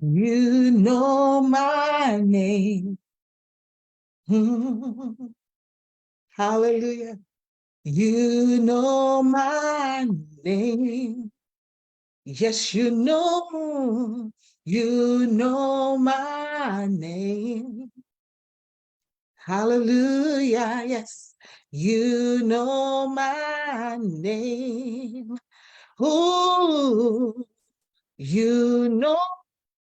You know my name. Mm. Hallelujah. You know my name. Yes, you know my name. Hallelujah, yes, you know my name. Oh, you know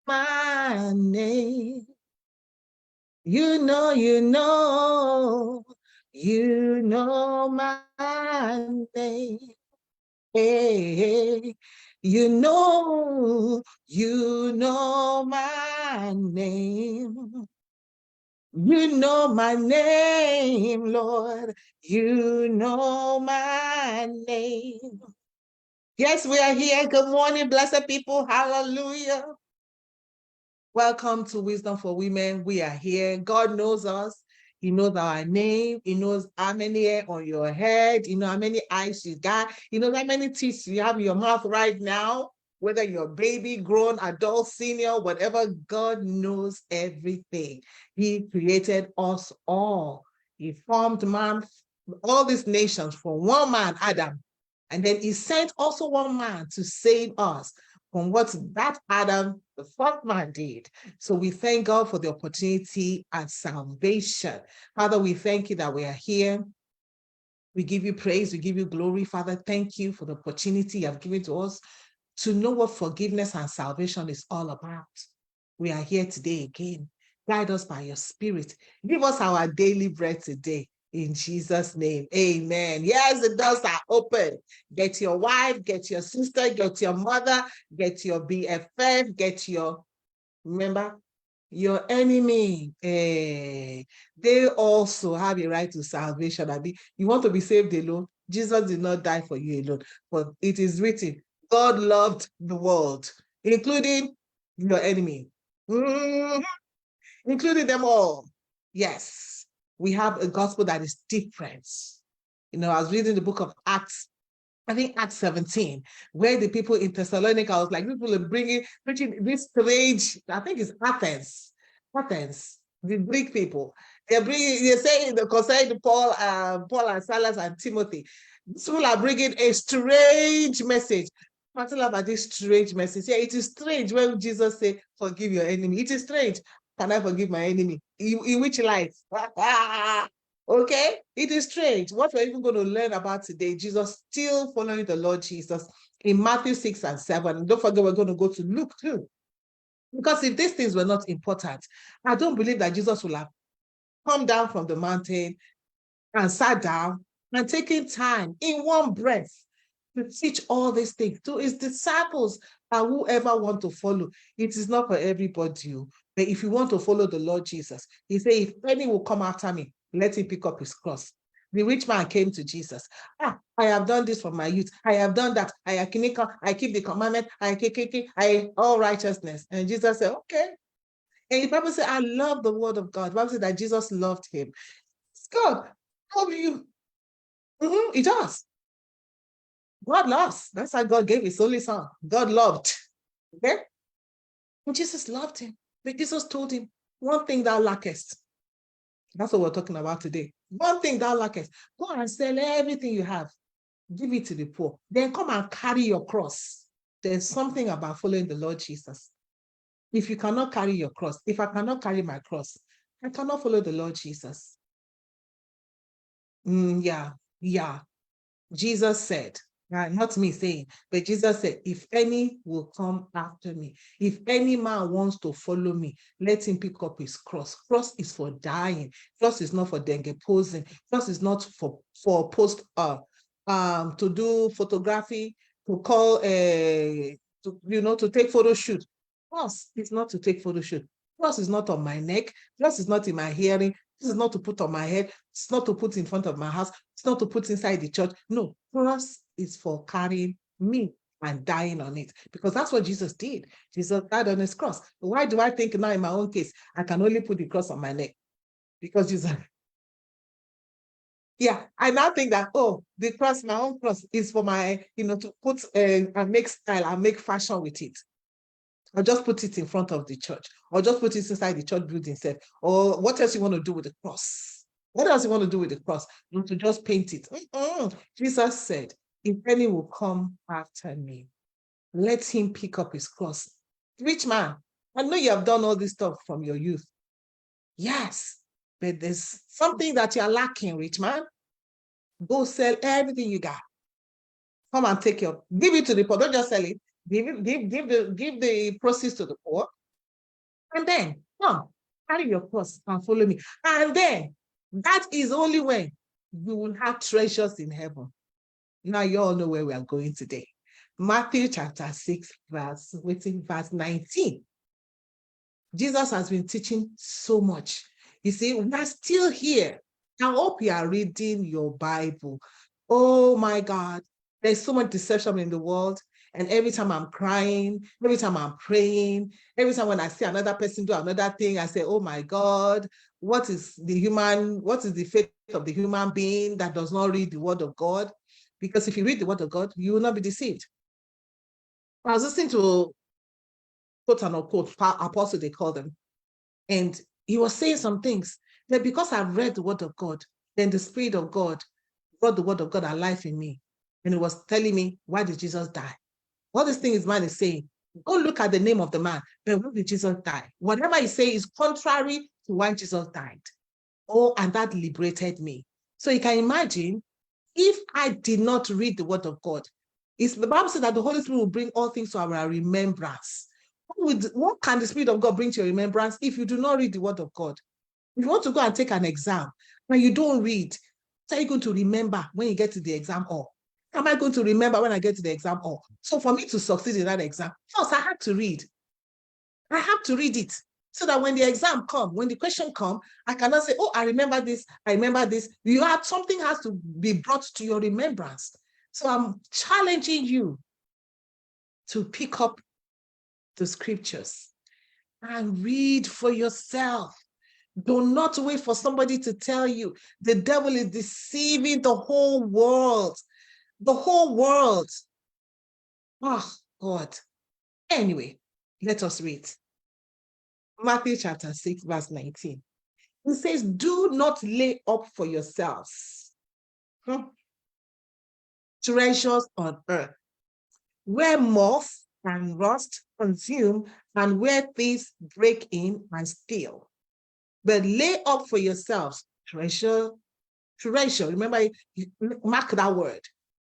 my name. You know my name. Hey, you know my name. You know my name, Lord. You know my name. Yes, we are here. Good morning, blessed people. Hallelujah. Welcome to Wisdom for Women. We are here. God knows us. He knows our name. He knows how many hair on your head. You know how many eyes you got. He knows how many teeth you have in your mouth right now. Whether you're baby, grown, adult, senior, whatever, God knows everything. He created us all. He formed man, all these nations from one man, Adam. And then he sent also one man to save us from what that Adam, the first man, did. So we thank God for the opportunity and salvation. Father, we thank you that we are here. We give you praise, we give you glory. Father, thank you for the opportunity you have given to us to know what forgiveness and salvation is all about. We are here today again. Guide us by your spirit. Give us our daily bread today. In Jesus' name, amen. Yes, the doors are open. Get your wife, get your sister, get your mother, get your BFF, get your, remember, your enemy. They also have a right to salvation. You want to be saved alone? Jesus did not die for you alone, but it is written, God loved the world, including your enemy. Mhm. Including them all. Yes, we have a gospel that is different. You know, I was reading the book of Acts, I think Acts 17, where the people in Thessalonica was like, people are preaching this strange, I think it's Athens, the Greek people. They're saying the concerning Paul and Silas and Timothy. These people are bringing a strange message. I tell about this strange message. Yeah, it is strange when Jesus said, forgive your enemy. It is strange. Can I forgive my enemy? In which life? Okay, it is strange. What we're even going to learn about today, Jesus still following the Lord Jesus in Matthew 6 and 7. And don't forget, we're going to go to Luke too. Because if these things were not important, I don't believe that Jesus will have come down from the mountain and sat down and taken time in one breath to teach all these things to his disciples and whoever want to follow. It is not for everybody. But if you want to follow the Lord Jesus, he said, if any will come after me, let him pick up his cross. The rich man came to Jesus. I have done this for my youth. I have done that. I keep the commandment. I all righteousness. And Jesus said, okay. And the Bible said, I love the word of God. The Bible said that Jesus loved him. It's God. Love you. It does. God loves. That's how God gave his only son. God loved. Okay? And Jesus loved him. But Jesus told him, one thing thou lackest. That's what we're talking about today. One thing thou lackest. Go and sell everything you have. Give it to the poor. Then come and carry your cross. There's something about following the Lord Jesus. If you cannot carry your cross, if I cannot carry my cross, I cannot follow the Lord Jesus. Yeah. Jesus said, not me saying, but Jesus said, if any will come after me, if any man wants to follow me, let him pick up his cross. Cross is for dying. Cross is not for dengue posing. Cross is not for post to do photography, to call to take photo shoot. Cross is not to take photo shoot. Cross is not on my neck. Cross is not in my hearing. This is not to put on my head. It's not to put in front of my house. It's not to put inside the church. No, cross is for carrying me and dying on it, because that's what Jesus did. Jesus died on his cross. Why do I think now in my own case, I can only put the cross on my neck? Because Jesus, yeah, I now think that, oh, the cross, my own cross is for my, to put and make style and make fashion with it. or just put it in front of the church, or just put it inside the church building itself, or what else you want to do with the cross? What else you want to do with the cross? Not to just paint it. Jesus said, if any will come after me, let him pick up his cross. Rich man, I know you have done all this stuff from your youth. Yes, but there's something that you're lacking, rich man. Go sell everything you got. Come and take give it to the poor. Don't just sell it. Give the proceeds to the poor. And then come, carry your cross and follow me. And then that is only when you will have treasures in heaven. Now you all know where we are going today. Matthew chapter 6, verse 19. Jesus has been teaching so much. You see, we're still here. I hope you are reading your Bible. Oh my God, there's so much deception in the world. And every time I'm crying, every time I'm praying, every time when I see another person do another thing, I say, oh my God, what is the fate of the human being that does not read the word of God? Because if you read the word of God, you will not be deceived. I was listening to quote and unquote apostle, they call them, and he was saying some things that because I've read the word of God, then the Spirit of God brought the word of God alive in me. And it was telling me, why did Jesus die? All this thing is man is saying, go look at the name of the man, but why did Jesus die? Whatever he say is contrary to why Jesus died. Oh, and that liberated me. So you can imagine, if I did not read the word of God, the Bible says that the Holy Spirit will bring all things to our remembrance. What can the Spirit of God bring to your remembrance if you do not read the word of God? If you want to go and take an exam and you don't read, how are you going to remember when you get to the exam hall? How am I going to remember when I get to the exam hall? So for me to succeed in that exam, first I have to read. I have to read it so that when the exam comes, when the question comes, I cannot say, oh, I remember this, I remember this. Something has to be brought to your remembrance. So I'm challenging you to pick up the scriptures and read for yourself. Do not wait for somebody to tell you. The devil is deceiving the whole world. The whole world. Oh, God. Anyway, let us read. Matthew chapter 6, verse 19. It says, do not lay up for yourselves treasures on earth, where moth and rust consume, and where thieves break in and steal. But lay up for yourselves treasure. Remember, mark that word.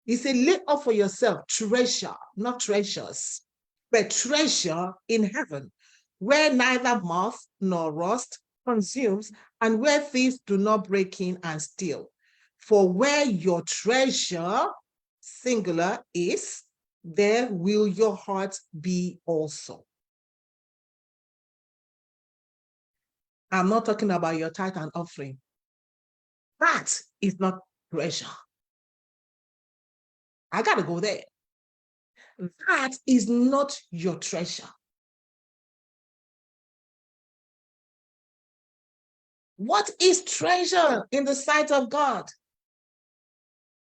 He said, lay up for yourself treasure, not treasures, but treasure in heaven, where neither moth nor rust consumes, and where thieves do not break in and steal. For where your treasure, singular, is, there will your heart be also. I'm not talking about your tithe and offering. That is not treasure. I got to go there. That is not your treasure. What is treasure in the sight of God?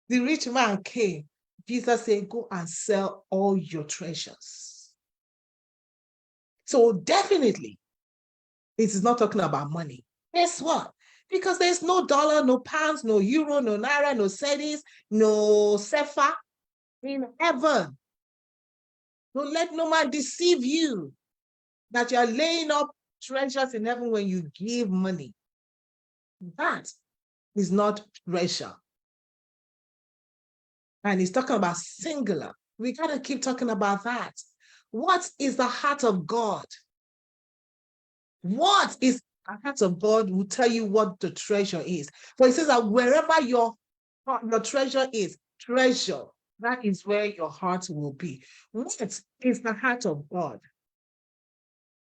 The rich man came. Jesus said, go and sell all your treasures. So definitely, it is not talking about money. Guess what? Because there's no dollar, no pounds, no euro, no naira, no cedis, no sefa in heaven. Don't let no man deceive you that you are laying up treasures in heaven when you give money. That is not treasure. And he's talking about singular. We got to keep talking about that. What is the heart of God? What is the heart of God will tell you what the treasure is. For it says that wherever your treasure is, treasure, that is where your heart will be. What is the heart of God?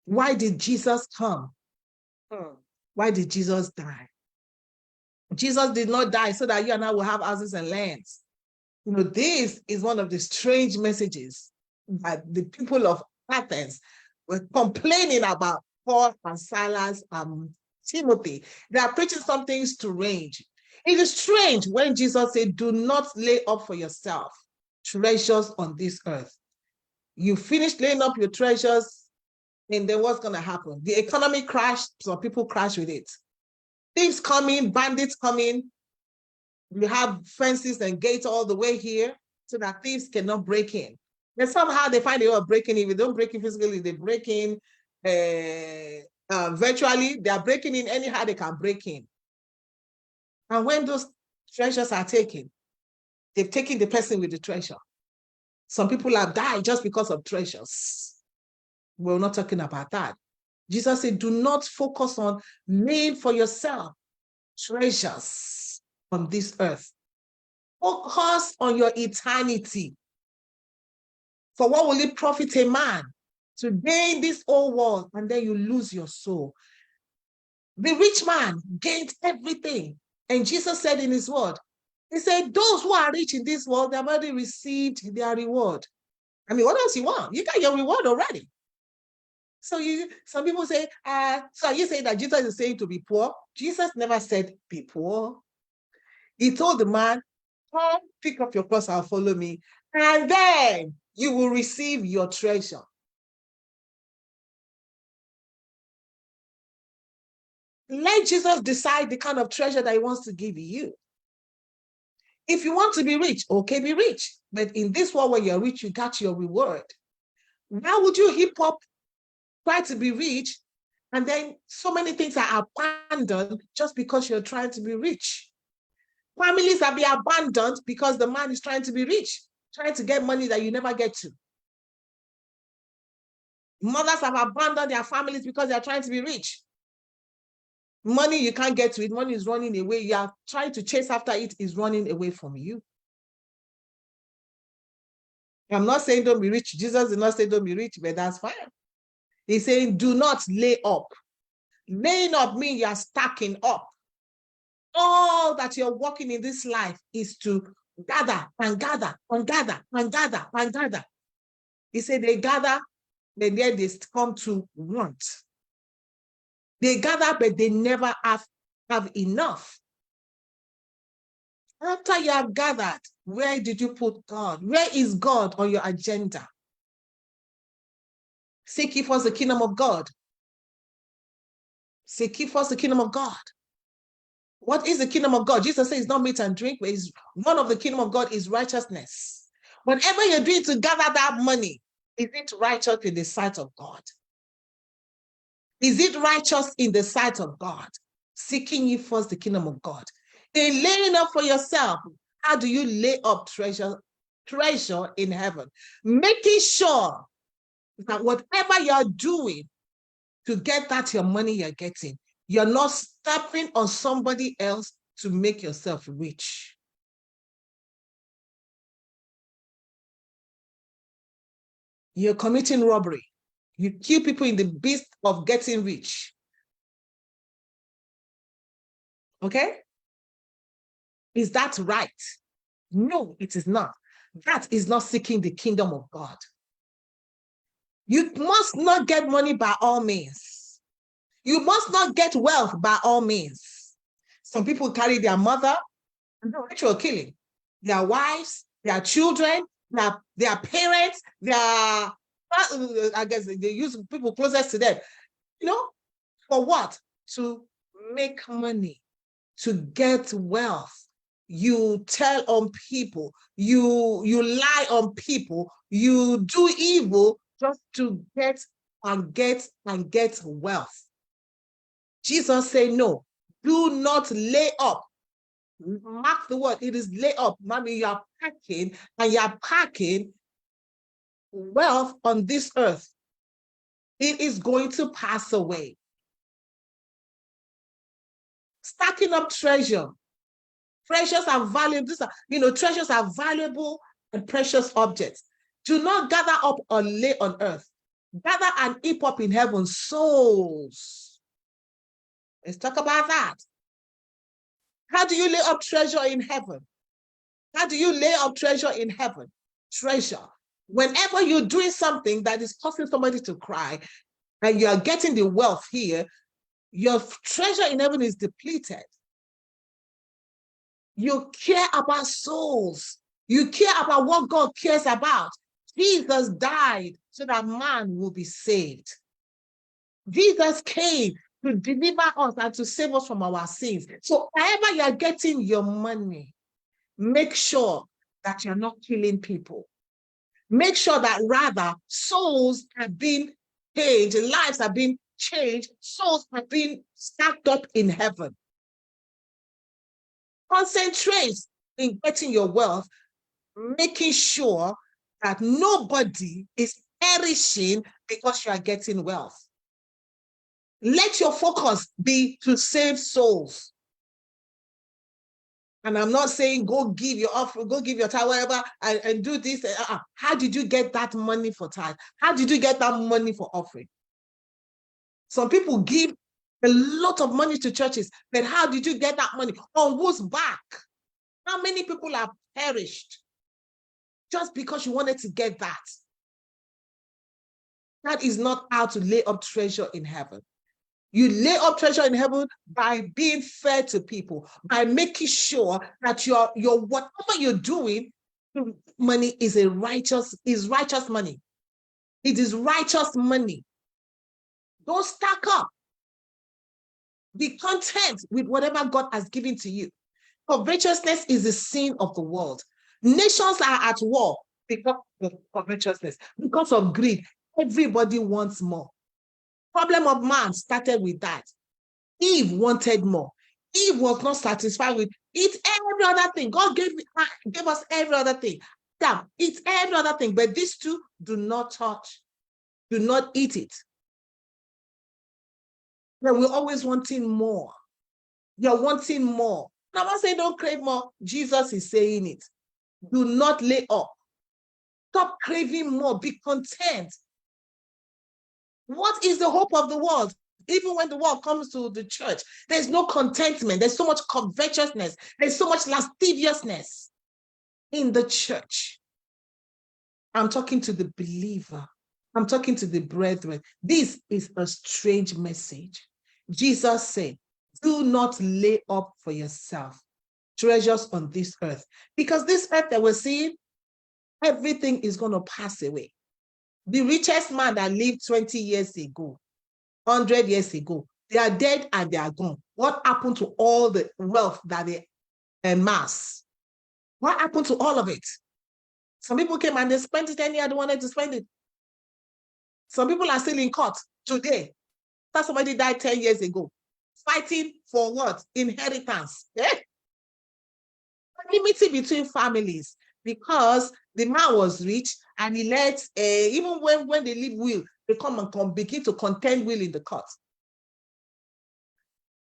Why did Jesus come? Why did Jesus die? Jesus did not die so that you and I will have houses and lands. You know, this is one of the strange messages that the people of Athens were complaining about Paul and Silas and Timothy. They are preaching something strange. It is strange when Jesus said, do not lay up for yourself treasures on this earth. You finish laying up your treasures And then what's going to happen? The economy crashed, some people crash with it. Thieves coming, bandits coming. We have fences and gates all the way here so that thieves cannot break in. And somehow they find they are breaking in. If they don't break in physically, they break in virtually. They are breaking in anyhow they can break in. And when those treasures are taken, they've taken the person with the treasure. Some people have died just because of treasures. We're not talking about that. Jesus said, do not focus on laying for yourself treasures on this earth. Focus on your eternity. For what will it profit a man to gain this whole world and then you lose your soul? The rich man gained everything. And Jesus said in his word, he said, those who are rich in this world, they have already received their reward. I mean, what else you want? You got your reward already. So some people say, so you say that Jesus is saying to be poor? Jesus never said be poor. He told the man, come pick up your cross and follow me, and then you will receive your treasure. Let Jesus decide the kind of treasure that he wants to give you. If you want to be rich, okay, be rich. But in this world, when you're rich, you got your reward. Why would you hip hop, try to be rich, and then so many things are abandoned just because you're trying to be rich? Families are being abandoned because the man is trying to be rich, trying to get money that you never get to. Mothers have abandoned their families because they're trying to be rich. Money, you can't get to it. Money is running away. You are trying to chase after it, is running away from you. I'm not saying don't be rich. Jesus did not say don't be rich, but that's fine. He's saying do not lay up. Laying up means you're stacking up. All that you're working in this life is to gather and gather and gather and gather and gather. He said they gather, then they come to want. They gather, but they never have enough. After you have gathered, where did you put God? Where is God on your agenda? Seek ye first the kingdom of God. Seek ye first the kingdom of God. What is the kingdom of God? Jesus says it's not meat and drink, but one of the kingdom of God is righteousness. Whatever you're doing to gather that money, is it righteous in the sight of God? Is it righteous in the sight of God? Seeking ye first the kingdom of God. In laying up for yourself, how do you lay up treasure in heaven? Making sure that whatever you're doing to get that your money you're getting, you're not stepping on somebody else to make yourself rich. You're committing robbery. You kill people in the beast of getting rich. Okay? Is that right? No, it is not. That is not seeking the kingdom of God. You must not get money by all means. You must not get wealth by all means. Some people carry their mother and do ritual killing. Their wives, their children, their parents, I guess they use people closest to them. You know, for what? To make money, to get wealth. You tell on people, you lie on people, you do evil just to get wealth. Jesus said, no, do not lay up. Mark the word, it is lay up. Mommy, you are packing wealth on this earth. It is going to pass away. Stacking up treasure. Treasures are valuable. Treasures are valuable and precious objects. Do not gather up or lay on earth. Gather and heap up in heaven souls. Let's talk about that. How do you lay up treasure in heaven? How do you lay up treasure in heaven? Treasure. Whenever you're doing something that is causing somebody to cry and you're getting the wealth here, your treasure in heaven is depleted. You care about souls. You care about what God cares about. Jesus died so that man will be saved. Jesus came to deliver us and to save us from our sins. So however you are getting your money, make sure that you're not killing people. Make sure that rather souls are being changed, lives are being changed, souls are being stacked up in heaven. Concentrate in getting your wealth, making sure that nobody is perishing because you are getting wealth. Let your focus be to save souls. And I'm not saying go give your offer, go give your tithe, whatever, and do this. How did you get that money for tithe? How did you get that money for offering? Some people give a lot of money to churches, but how did you get that money? On whose back? How many people have perished just because you wanted to get that? That is not how to lay up treasure in heaven. You lay up treasure in heaven by being fair to people, by making sure that your whatever you're doing, money is righteous money. It is righteous money. Don't stack up. Be content with whatever God has given to you. Covetousness is the sin of the world. Nations are at war because of covetousness, because of greed. Everybody wants more. Problem of man started with that. Eve wanted more. Eve was not satisfied with every other thing. God gave us every other thing. Damn, eat every other thing, but these two do not touch. Do not eat it. But we're always wanting more. You're wanting more. I'm not saying don't crave more. Jesus is saying it. Do not lay up. Stop craving more. Be content. What is the hope of the world? Even when the world comes to the church, there's no contentment. There's so much covetousness. There's so much lasciviousness in the church. I'm talking to the believer. I'm talking to the brethren. This is a strange message. Jesus said, do not lay up for yourself treasures on this earth. Because this earth that we're seeing, everything is going to pass away. The richest man that lived 20 years ago, 100 years ago, they are dead and they are gone. What happened to all the wealth that they amassed? What happened to all of it? Some people came and they spent it anyhow they wanted to spend it. Some people are still in court today. That somebody died 10 years ago, fighting for what? Inheritance. Enmity between families, because the man was rich and he let, even when they leave will, they come and begin to contend will in the court.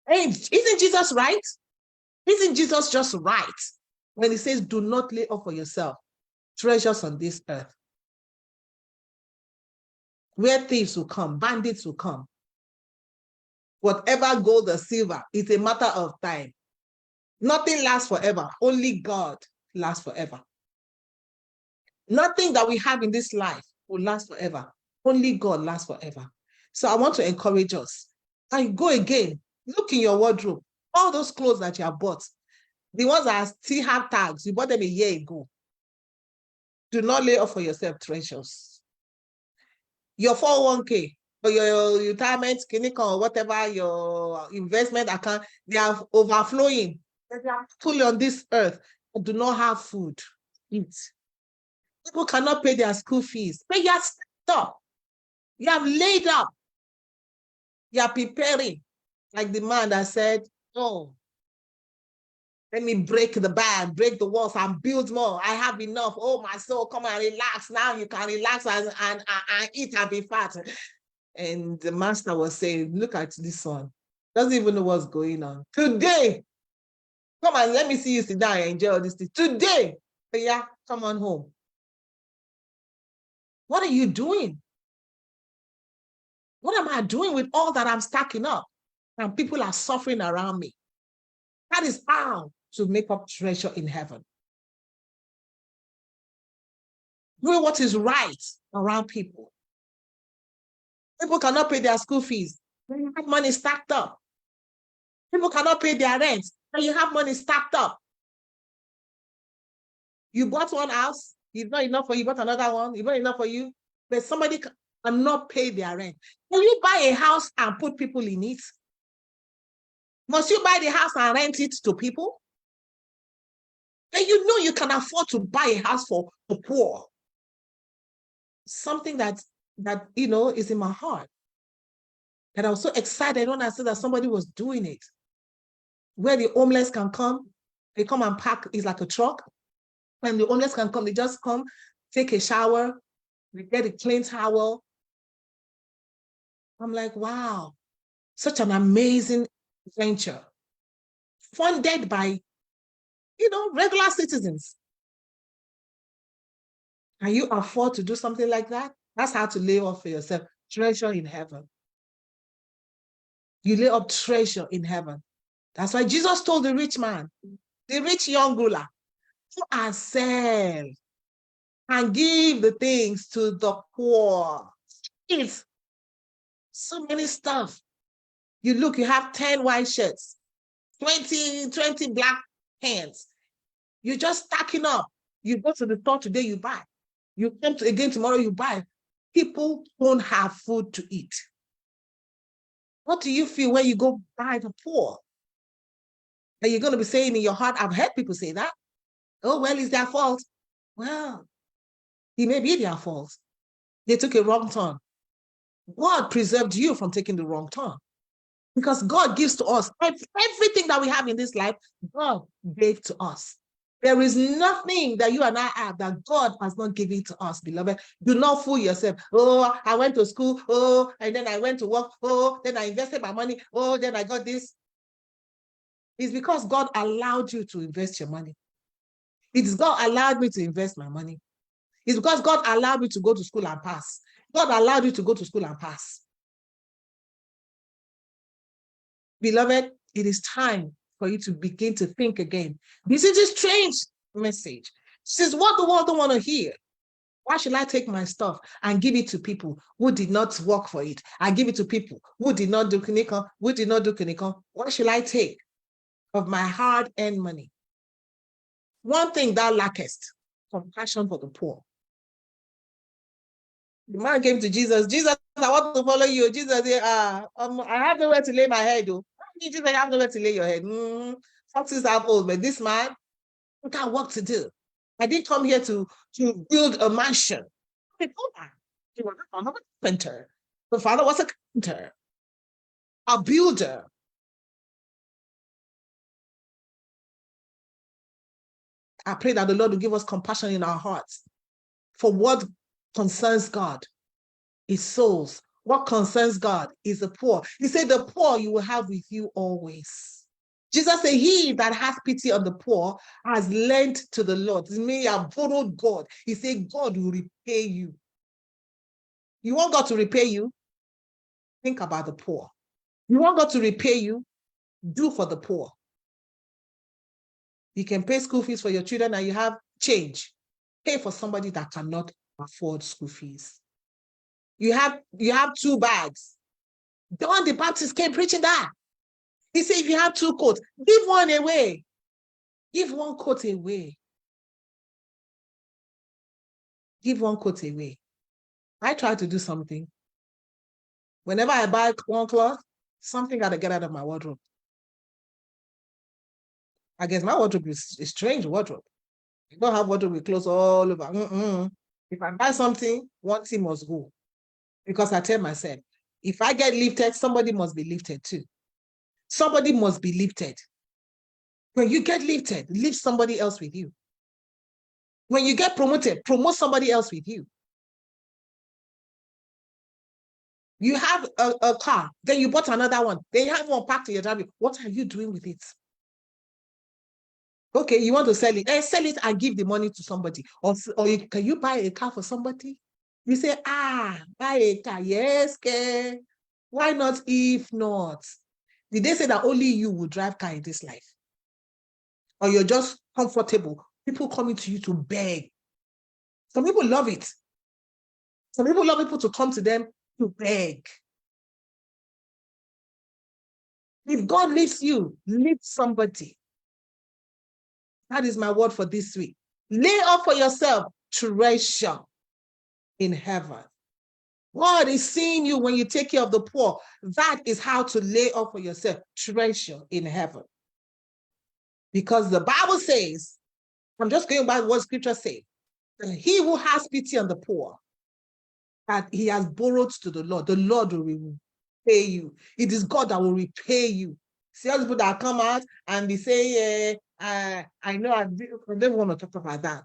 Hey, isn't Jesus right? Isn't Jesus just right when he says, do not lay up for yourself treasures on this earth, where thieves will come, bandits will come. Whatever gold or silver, it's a matter of time. Nothing lasts forever. Only God lasts forever. Nothing that we have in this life will last forever. Only God lasts forever. So I want to encourage us. And go again, look in your wardrobe. All those clothes that you have bought, the ones that still have tags, you bought them a year ago. Do not lay up for yourself treasures. Your 401k or your retirement clinic or whatever, your investment account, they are overflowing. They are fully on this earth and do not have food to eat. People cannot pay their school fees. But you are stepped up. You have laid up. You are preparing. Like the man that said, oh, let me break the band, break the walls and build more. I have enough. Oh, my soul, come and relax. Now you can relax and eat and be fat. And the master was saying, look at this one. Doesn't even know what's going on. Today, come and let me see you sit down and enjoy all this thing. Today, yeah, come on home. What are you doing? What am I doing with all that I'm stacking up? And people are suffering around me. That is how to make up treasure in heaven. Doing what is right around people. People cannot pay their school fees. When you have money stacked up. People cannot pay their rent. When you have money stacked up. You bought one house. It's not enough for you. You bought another one. It's not enough for you. But somebody and not pay their rent. Can you buy a house and put people in it? Must you buy the house and rent it to people? And you know you can afford to buy a house for the poor. Something that is in my heart. And I was so excited when I said that somebody was doing it. Where the homeless can come, they come and park, it's like a truck. And the homeless can come, they just come, take a shower, they get a clean towel. I'm like, wow, such an amazing venture. Funded by, regular citizens. Can you afford to do something like that? That's how to lay up for yourself. Treasure in heaven. You lay up treasure in heaven. That's why Jesus told the rich man, the rich young ruler, go and sell and give the things to the poor. It's so many stuff. You have 10 white shirts, 20 black pants. You're just stacking up. You go to the store today, you buy. You come again tomorrow, you buy. People don't have food to eat. What do you feel when you go buy the poor? And you're going to be saying in your heart, I've heard people say that. Oh, well, it's their fault. Well, it may be their fault. They took a wrong turn. God preserved you from taking the wrong turn. Because God gives to us everything that we have in this life, God gave to us. There is nothing that you and I have that God has not given to us, beloved. Do not fool yourself. Oh, I went to school. Oh, and then I went to work. Oh, then I invested my money. Oh, then I got this. It's because God allowed you to invest your money. It's God allowed me to invest my money. It's because God allowed me to go to school and pass. God allowed you to go to school and pass. Beloved, it is time for you to begin to think again. This is a strange message. This is what the world don't want to hear. Why should I take my stuff and give it to people who did not work for it? And give it to people who did not do clinical, Why should I take of my hard-earned money? One thing thou lackest, compassion for the poor. The man came to Jesus. Jesus, I want to follow you. Jesus said, I have nowhere to lay my head. Jesus, I have nowhere to lay your head. Foxes have holes, but this man, I got work to do. I didn't come here to build a mansion. He was a carpenter. The father was a carpenter, a builder. I pray that the Lord will give us compassion in our hearts for what concerns God is souls. What concerns God is the poor. He said, the poor you will have with you always. Jesus said, he that has pity on the poor has lent to the Lord. It means you have borrowed God. He said, God will repay you. You want God to repay you? Think about the poor. You want God to repay you? Do for the poor. You can pay school fees for your children and you have change. Pay for somebody that cannot afford school fees. You have 2 bags. John the Baptist came preaching that. He said, if you have 2 coats, give one away. Give 1 coat away. Give 1 coat away. I try to do something. Whenever I buy 1 cloth, something got to get out of my wardrobe. I guess my wardrobe is a strange wardrobe. I don't have wardrobe with clothes all over. If I buy something, one thing must go. Because I tell myself, if I get lifted, somebody must be lifted too. Somebody must be lifted. When you get lifted, lift somebody else with you. When you get promoted, promote somebody else with you. You have a car, then you bought another one. Then you have one parked in your driveway. What are you doing with it? Okay, you want to sell it. Sell it and give the money to somebody. Or can you buy a car for somebody? You say, buy a car. Yes, okay. Why not if not? Did they say that only you will drive car in this life? Or you're just comfortable? People coming to you to beg. Some people love it. Some people love people to come to them to beg. If God lifts you, lift somebody. That is my word for this week. Lay up for yourself treasure in heaven. God is seeing you when you take care of the poor. That is how to lay up for yourself treasure in heaven. Because the Bible says, I'm just going by what scripture says, that he who has pity on the poor, that he has borrowed to the Lord will repay you. It is God that will repay you. See all the people that come out and they say, I know I don't want to talk about that.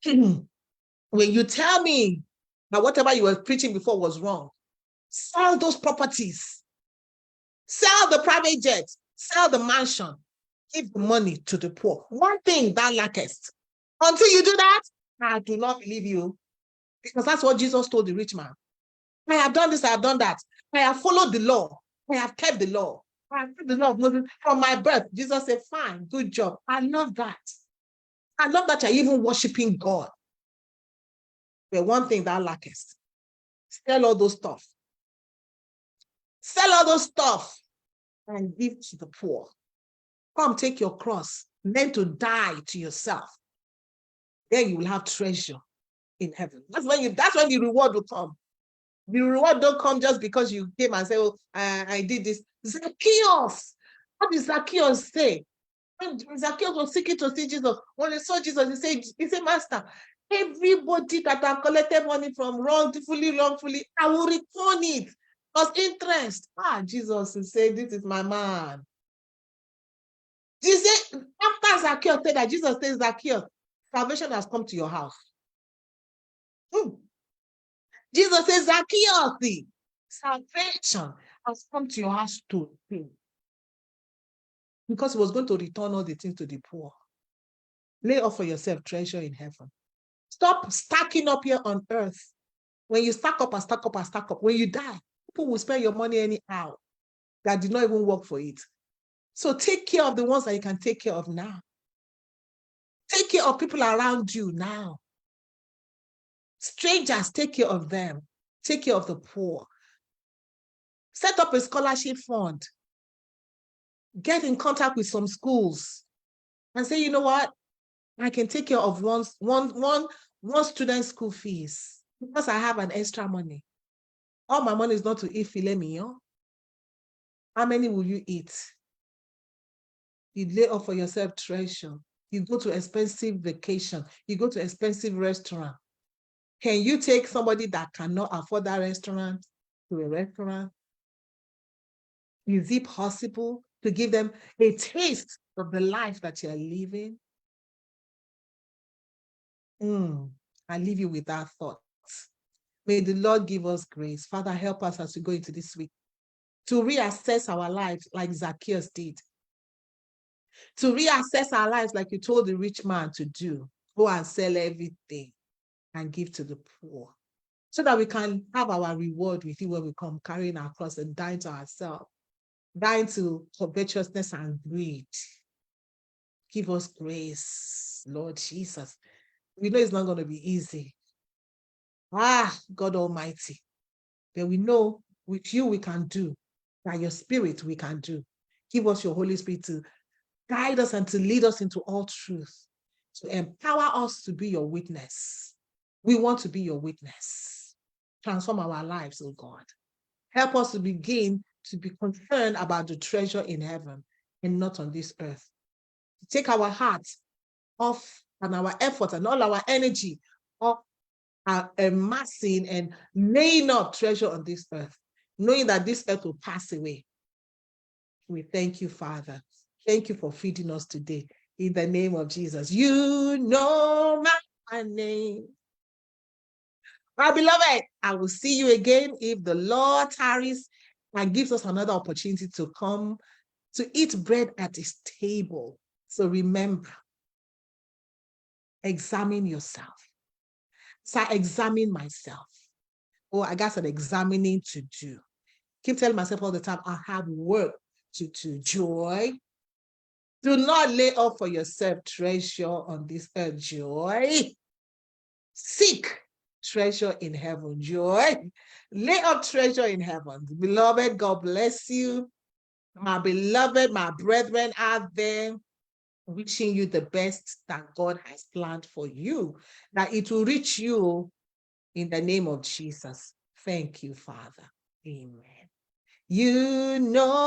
When you tell me that whatever you were preaching before was wrong, sell those properties, sell the private jet, sell the mansion, give the money to the poor. One thing thou lackest. Until you do that, I do not believe you. Because that's what Jesus told the rich man. I have done this, I have done that. I have followed the law. I have kept the law. I have kept the law of Moses from my birth. Jesus said, fine, good job. I love that. I love that you're even worshiping God. But one thing thou lackest. Sell all those stuff. Sell all those stuff and give to the poor. Come take your cross. Learn to die to yourself. Then you will have treasure in heaven. That's when the reward will come. The reward don't come just because you came and say, oh, I did this. Zacchaeus. What did Zacchaeus say? When Zacchaeus was seeking to see Jesus, when he saw Jesus, he said, Master, everybody that I've collected money from wrongfully, I will return it. Because interest. Jesus will say, this is my man. Jesus, after Zacchaeus said that, Jesus says, Zacchaeus, salvation has come to your house. Jesus says, Zacchaeus, salvation has come to your house too. Because he was going to return all the things to the poor. Lay up for yourself treasure in heaven. Stop stacking up here on earth. When you stack up and stack up and stack up, when you die, people will spend your money anyhow that did not even work for it. So take care of the ones that you can take care of now. Take care of people around you now. Strangers, take care of them. Take care of the poor. Set up a scholarship fund. Get in contact with some schools and say, you know what? I can take care of one student's school fees because I have an extra money. All my money is not to eat filet mignon. How many will you eat? You lay up for yourself treasure. You go to expensive vacation. You go to expensive restaurant. Can you take somebody that cannot afford that restaurant to a restaurant? Is it possible to give them a taste of the life that you're living? I leave you with that thought. May the Lord give us grace. Father, help us as we go into this week to reassess our lives like Zacchaeus did. To reassess our lives like you told the rich man to do. Go and sell everything and give to the poor. So that we can have our reward with you when we come carrying our cross and dying to ourselves. Dying to covetousness and greed. Give us grace, Lord Jesus. We know it's not going to be easy. God Almighty. But we know with you we can do. By your Spirit we can do. Give us your Holy Spirit to guide us and to lead us into all truth. To empower us to be your witness. We want to be your witness. Transform our lives, oh God. Help us to begin to be concerned about the treasure in heaven and not on this earth. Take our hearts off and our effort and all our energy off amassing and laying up treasure on this earth, knowing that this earth will pass away. We thank you, Father. Thank you for feeding us today. In the name of Jesus. You know my name. My beloved, I will see you again if the Lord tarries and gives us another opportunity to come to eat bread at his table. So remember, examine yourself. So I examine myself. Oh, I got some examining to do. Keep telling myself all the time, I have work to do. Joy. Do not lay up for yourself treasure on this earth. Joy. Seek treasure in heaven. Joy. Lay up treasure in heaven. Beloved, God bless you. My beloved, my brethren out there, wishing you the best that God has planned for you, that it will reach you in the name of Jesus. Thank you, Father. Amen. You know